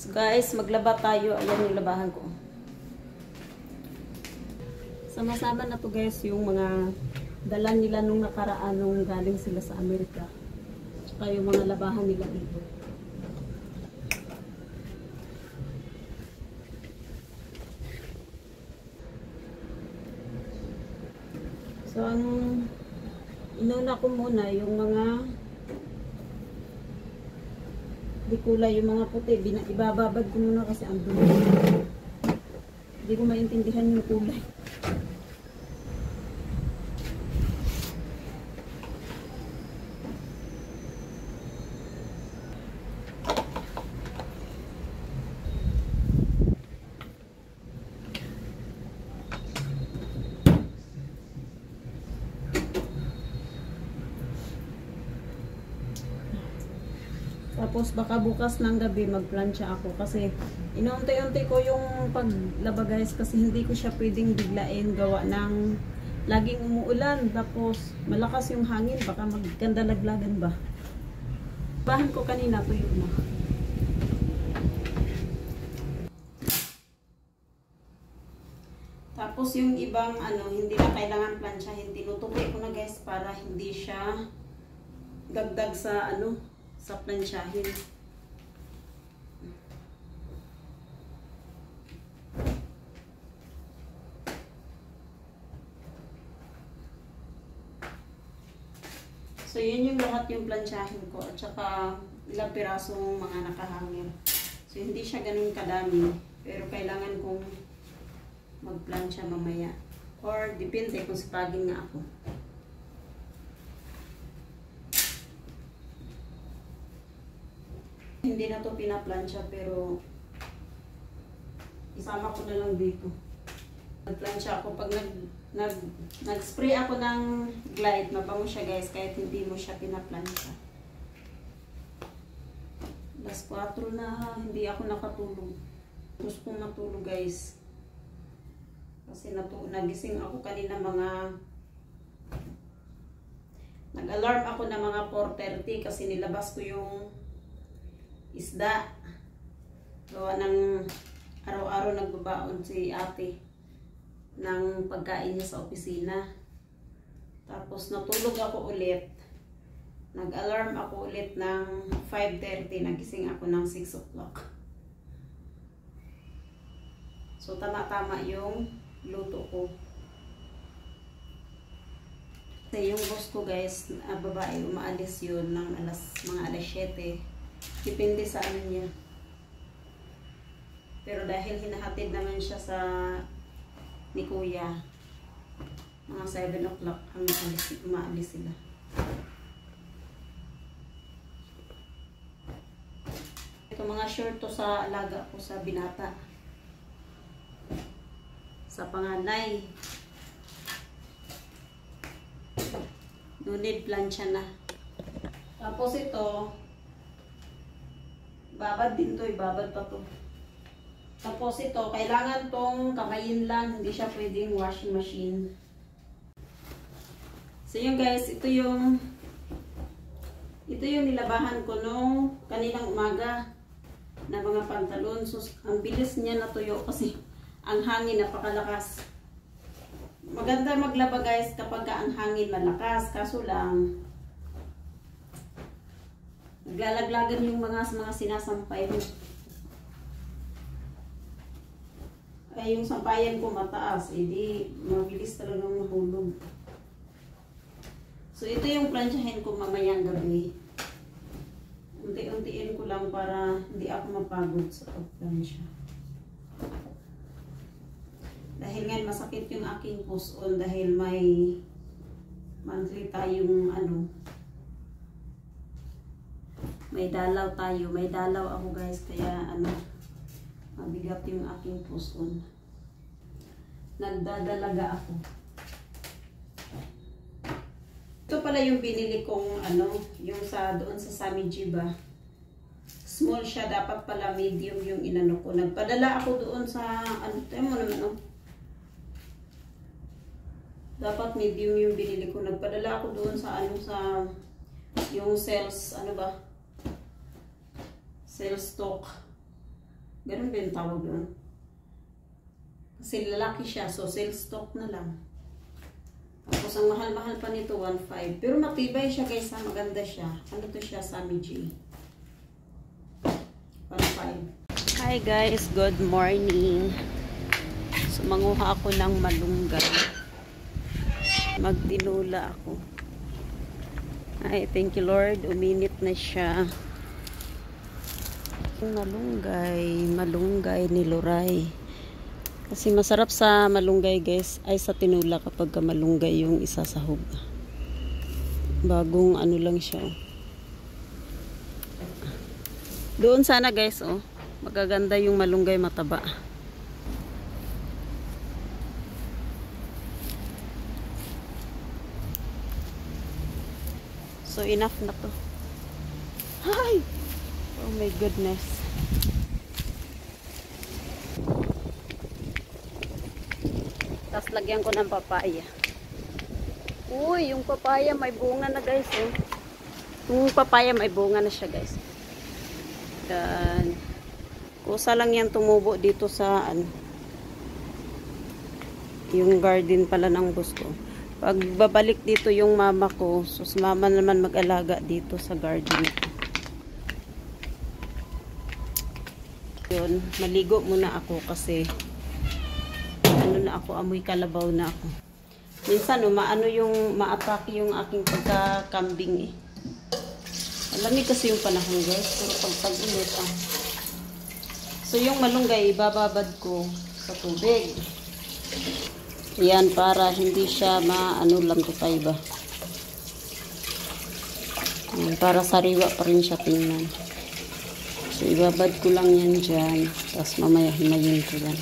So guys, maglaba tayo. Ayan yung labahan ko. Sama-sama na to guys yung mga dala nila nung nakaraan nung galing sila sa Amerika. Tsaka yung mga labahan nila dito. So ang inuna ko muna yung mga di kulay, yung mga puti, ibababad ko muna kasi ang dumi. Hindi ko maintindihan yung kulay. Tapos baka bukas ng gabi magplansya ako kasi inuunti-unti ko yung paglaba guys kasi hindi ko siya pwedeng biglain gawa ng laging umuulan tapos malakas yung hangin baka magganda laglagan ba. Bahan ko kanina to yun. Tapos yung ibang hindi na kailangan plansyahin, tinutupi ko na guys para hindi siya dagdag sa sa plansyahin. So yun yung lahat yung plansyahin ko at saka ilang pirasong mga nakahangin. So hindi siya ganun kadami pero kailangan kong magplansya mamaya or depende kung sipagin nga ako. Hindi na to pinaplansya pero isama ko na lang dito. Nagplansya ako pag nag-spray ako ng Glide, mabango siya guys kahit hindi mo siya pinaplansya. Alas 4 na, hindi ako nakatulog. Gusto kong matulog guys. Kasi nagising ako kanina nag-alarm ako na mga 4:30 kasi nilabas ko yung isda. Gawa ng araw-araw nagbabaon si ate ng pagkain niya sa opisina. Tapos natulog ako ulit. Nag-alarm ako ulit ng 5:30. Nagising ako ng 6 o'clock. So tama-tama yung luto ko. Kasi yung boss ko guys, babae, umaalis yun ng mga alas 7. Depende sa niya. Pero dahil hinahatid naman siya sa ni kuya, mga 7 o'clock ang umaalis sila. Ito mga short to sa alaga ko sa binata. Sa panganay. No need plancha na. Tapos ito, babad din to, ibabad pa to. Tapos ito, kailangan tong kamayin lang, hindi siya pwedeng washing machine. So yun guys, ito yung nilabahan ko nung kaninang umaga na mga pantalon. So ang bilis niya natuyo kasi ang hangin napakalakas. Maganda maglaba guys kapag ang hangin malakas, kaso lang naglalaglagan yung mga sinasampay mo. Ay yung sampayan ko mataas, edi mabilis talagang mahulog. So ito yung plansyahin ko mamayang gabi. Unti-untiin ko lang para hindi ako mapagod sa pagplansya. Dahil ngayon masakit yung aking puson dahil may monthly tayong may dalaw tayo. May dalaw ako guys kaya mabigat yung aking puson. Nagdadalaga ako. Ito pala yung binili kong yung doon sa Sammy Jiba. Small siya, dapat pala medium yung inano ko. Nagpadala ako doon sa tayo mo naman dapat medium yung binili ko. Nagpadala ako doon sa yung sales sales stock. Ganun ba yung tawag doon? Kasi lalaki siya, so sales stock na lang. Tapos ang mahal-mahal pa nito, 1.5. Pero matibay siya guys, maganda siya. Ano to siya, Sammy G. 1.5. Hi guys, good morning. So manguha ako ng malunggay. Magtinula ako. Ay, thank you Lord, uminit na siya. Malunggay ni Loray. Kasi masarap sa malunggay guys, ay sa tinula kapag malunggay yung isasahog. Bagong ano lang siya. Doon sana guys, oh. Magaganda yung malunggay mataba. So enough na to. Hi! Oh my goodness. Tapos lagyan ko ng papaya. Uy, yung papaya may bunga na guys. Oh. Yung papaya may bunga na siya guys. Dan, kusa lang yan tumubo dito sa yung garden pala ng boss ko. Pag babalik dito yung mama ko, so mama naman mag-alaga dito sa garden. Yun, maligo muna ako kasi ano na ako, amoy kalabaw na ako. Minsan maano yung ma-atake yung aking pagka-kambing eh. Malamig kasi yung panahon guys, pero pag-init So yung malunggay ibababad ko sa tubig. Yan para hindi siya maano lang tutay ba. Para sariwa pa rin siya tingnan. So, ibabad ko lang yan dyan. Tapos mamaya himayin ko yan.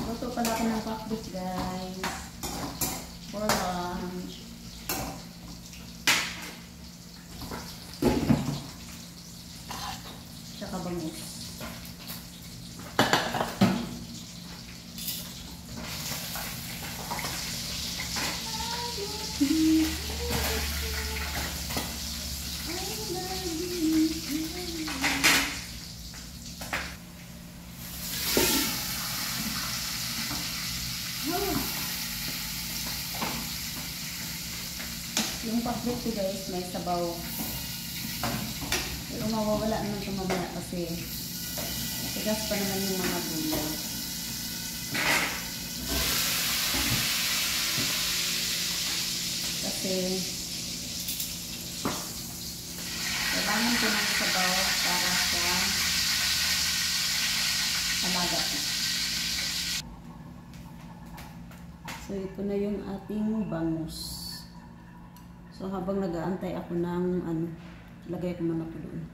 Luto pala ako ng pakbit guys. For lunch. Tsaka bangus. Yung pakbit ko guys, may sabaw. Pero mawawala naman ito mamaya kasi matigas pa naman yung mga gulay. Kasi kailangan ko ng sabaw para sa alaga ko. So ito na yung ating bangus. So, habang nag-aantay ako ng lagay ko muna ito doon.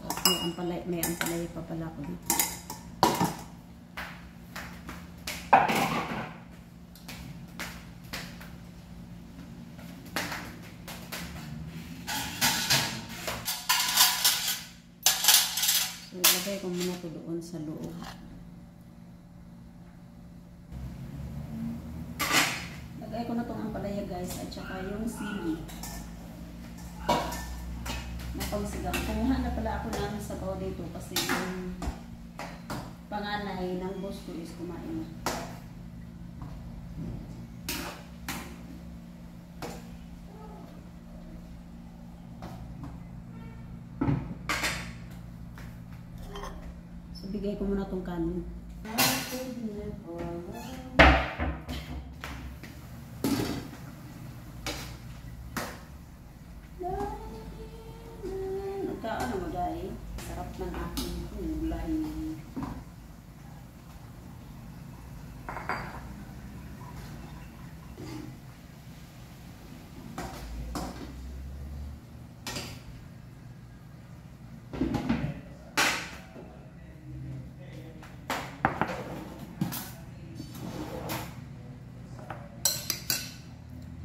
Tapos may ampalay pa pala ako dito. So, lagay ko muna ito doon sa loob. Lagay ko na itong ampalaya guys at saka yung sili. Napangsigang. Kumuha na pala ako ng sabaw dito kasi yung panganay ng boss ko is kumain na. So bigay ko muna itong kanin. Nagkaan mo dahil. Sarap ng aking gulay.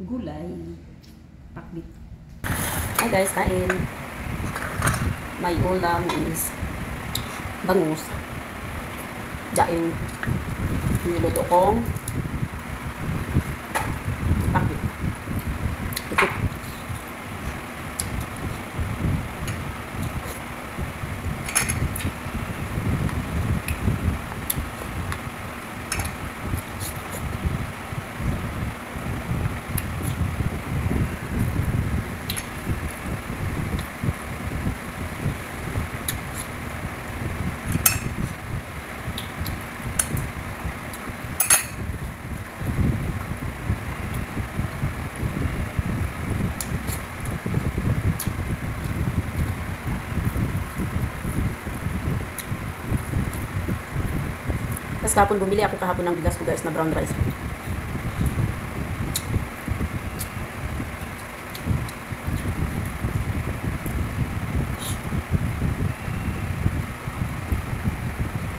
Gulay. Pakbit. Hi guys, kain. My ulam is bangus. Jaing. Niluto kong pakbit. Ikit. Tapos kahapon bumili ako kahapon ng bigas ko guys na brown rice.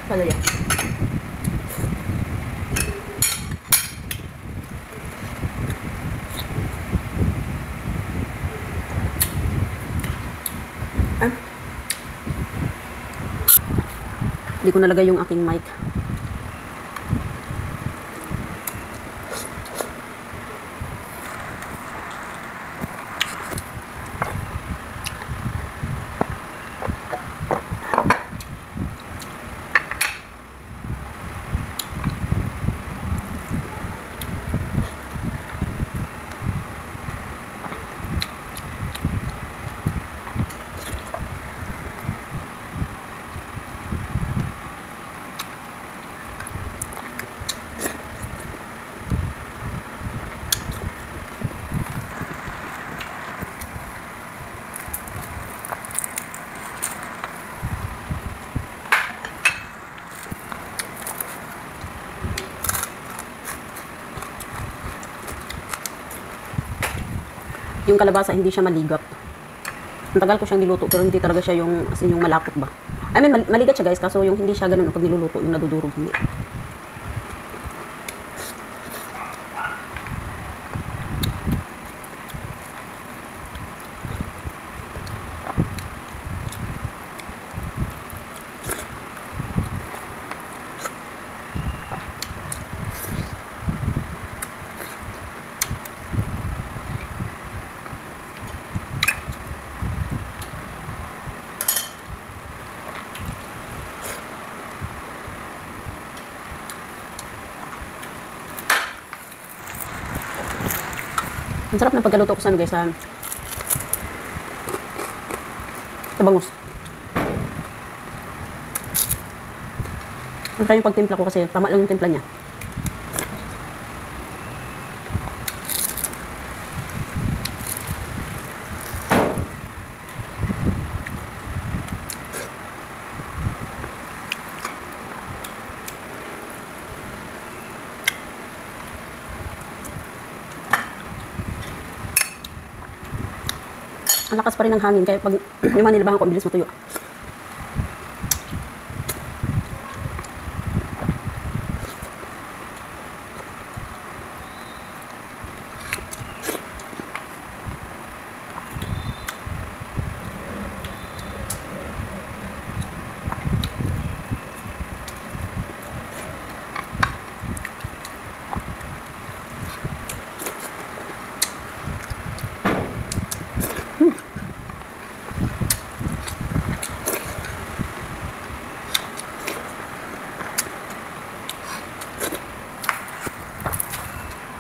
Palaya. Hindi ko nalagay yung aking mic. Yung kalabasa hindi siya maligap. Ang tagal ko siyang niluto pero hindi talaga siya yung as in yung malapot ba. I mean maligat siya guys kaso yung hindi siya ganoon pag niluluto yung nadudurog hindi. Ang sarap ng pagkaluto ko sa ano guys, sa bangus. Ang try yung pagtimpla ko kasi tama lang yung timpla niya. Ang lakas pa rin ng hangin kaya pag yung manilabahan ko, ang bilis matuyo.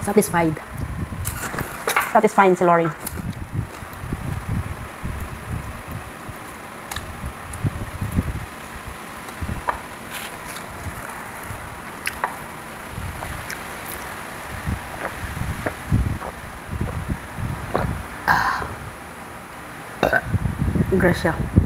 Satisfied. Satisfying si Lori. Grasya.